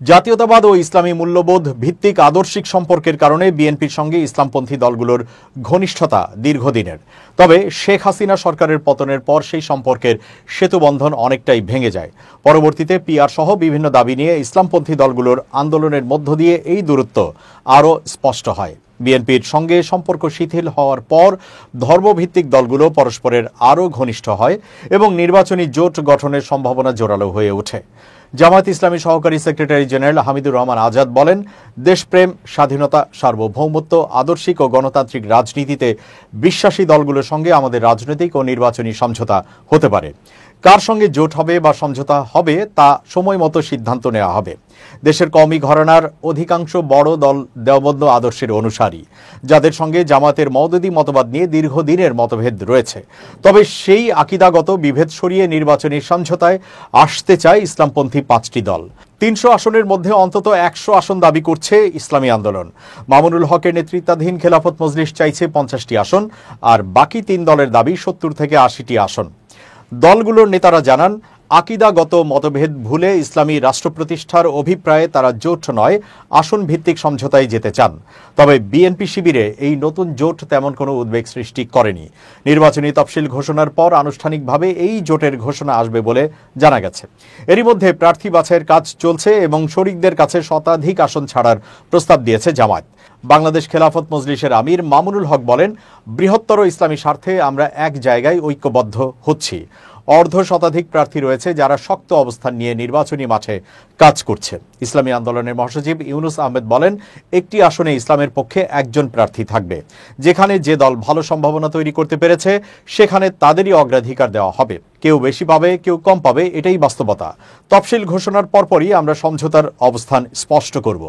জাতীয়তাবাদ ও ইসলামী মূল্যবোধ ভিত্তিক আদর্শিক সম্পর্কের কারণে বিএনপির সঙ্গে ইসলামপন্থী দলগুলোর ঘনিষ্ঠতা দীর্ঘদিনের। তবে শেখ হাসিনা সরকারের পতনের পর সেই সম্পর্কের সেতুবন্ধন অনেকটাই ভেঙে যায়। পরবর্তীতে পিআর সহ বিভিন্ন দাবি নিয়ে ইসলামপন্থী দলগুলোর আন্দোলনের মধ্য দিয়ে এই দূরত্ব আরও স্পষ্ট হয়। বিএনপির সঙ্গে সম্পর্ক শিথিল হওয়ার পর ধর্মভিত্তিক দলগুলো পরস্পরের আরও ঘনিষ্ঠ হয় এবং নির্বাচনী জোট গঠনের সম্ভাবনা জোরালো হয়ে ওঠে। জামায়াত ইসলামী সহকারী সেক্রেটারি জেনারেল হামিদুর রহমান আজাদ বলেন, দেশপ্রেম, স্বাধীনতা, সার্বভৌমত্ব, আদর্শিক ও গণতান্ত্রিক রাজনীতিতে বিশ্বাসী দলগুলোর সঙ্গে আমাদের রাজনৈতিক ও নির্বাচনী সমঝোতা হতে পারে। কার সঙ্গে জোট হবে বা সমঝোতা হবে তা সময় মতো সিদ্ধান্ত নেওয়া হবে। দেশের কওমি ঘরানার অধিকাংশ বড় দল দেওবন্দ আদর্শের অনুসারী, যাদের সঙ্গে জামায়াতের মওদুদি মতবাদ নিয়ে দীর্ঘদিনের মতভেদ রয়েছে। তবে সেই আকিদাগত বিভেদ সরিয়ে নির্বাচনী সমঝোতায় আসতে চায় ইসলামপন্থী 5টি দল। 300 আসনের মধ্যে অন্তত 100 আসন দাবি করছে ইসলামী আন্দোলন। মামুনুল হকের নেতৃত্বাধীন খেলাফত মজলিস চাইছে 50টি আসন, আর বাকি 3 দলের দাবি 70 থেকে 80টি আসন। দলগুলোর নেতারা জানান, আকিদাগত মতভেদ ভুলে ইসলামী রাষ্ট্র প্রতিষ্ঠার অভিপ্রায়ে তারা জোট নয়, আসন ভিত্তিক সমঝোতায় যেতে চান। তবে বিএনপি শিবিরে এই নতুন জোট তেমন কোনো উদ্বেগ সৃষ্টি করেনি। নির্বাচনী তফসিল ঘোষণার পর আনুষ্ঠানিকভাবে এই জোটের ঘোষণা আসবে বলে জানা গেছে। এরই মধ্যে প্রার্থী বাছাইয়ের কাজ চলছে এবং শরিকদের কাছে শতাধিক আসন ছাড়ার প্রস্তাব দিয়েছে জামায়াত। বাংলাদেশ খেলাফত মজলিসের আমির মামুনুল হক বলেন, বৃহত্তর ইসলামী স্বার্থে আমরা এক জায়গায় ঐক্যবদ্ধ হচ্ছি। অর্ধশতাধিক প্রার্থী রয়েছে যারা শক্ত অবস্থান নিয়ে নির্বাচনী মাঠে কাজ করছে। ইসলামী আন্দোলনের মহাসচিব ইউনুস আহমেদ বলেন, একটি আসনে ইসলামের পক্ষে একজন প্রার্থী থাকবে। যেখানে যে দল ভালো সম্ভাবনা তৈরি করতে পেরেছে সেখানে তাদেরই অগ্রাধিকার দেওয়া হবে। কেউ বেশি পাবে, কেউ কম পাবে, এটাই বাস্তবতা। তফসিল ঘোষণার পরপরই আমরা সমঝোতার অবস্থান স্পষ্ট করব।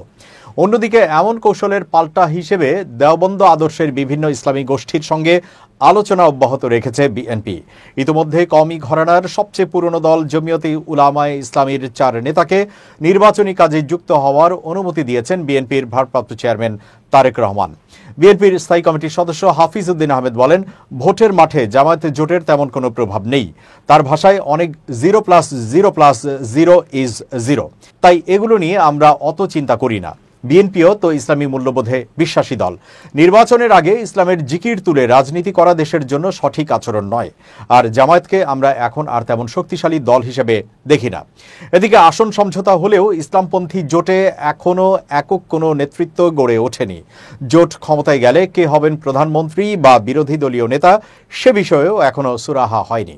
অন্যদিকে এমন কৌশলের পাল্টা হিসেবে দেওবন্দ আদর্শের বিভিন্ন ইসলামী গোষ্ঠীর সঙ্গে আলোচনা অব্যাহত রেখেছে বিএনপি। ইতিমধ্যে কওমি ঘরানার সবচেয়ে পুরনো দল জমিয়তে উলামায়ে ইসলামীর 4 নেতাকে নির্বাচনী কাজে যুক্ত হওয়ার অনুমতি দিয়েছেন বিএনপির ভারপ্রাপ্ত চেয়ারম্যান তারেক রহমান। বিএনপির স্থায়ী কমিটির সদস্য হাফিজ উদ্দিন আহমেদ বলেন, ভোটের মাঠে জামায়াত জোটের তেমন কোনো প্রভাব নেই। তার ভাষায় অনেক 0+0+0 ইজ 0। তাই এগুলো নিয়ে আমরা অত চিন্তা করি না। বিএনপিও তো ইসলামী মূল্যবোধে বিশ্বাসী দল। নির্বাচনের আগে ইসলামের জিকির তুলে রাজনীতি করা দেশের জন্য সঠিক আচরণ নয়। আর জামায়াতকে আমরা এখন আর তেমন শক্তিশালী দল হিসেবে দেখি না। এদিকে আসন সমঝোতা হলেও ইসলামপন্থী জোটে এখনও একক কোনো নেতৃত্ব গড়ে ওঠেনি। জোট ক্ষমতায় গেলে কে হবেন প্রধানমন্ত্রী বা বিরোধী দলীয় নেতা সে বিষয়েও এখনও সুরাহা হয়নি।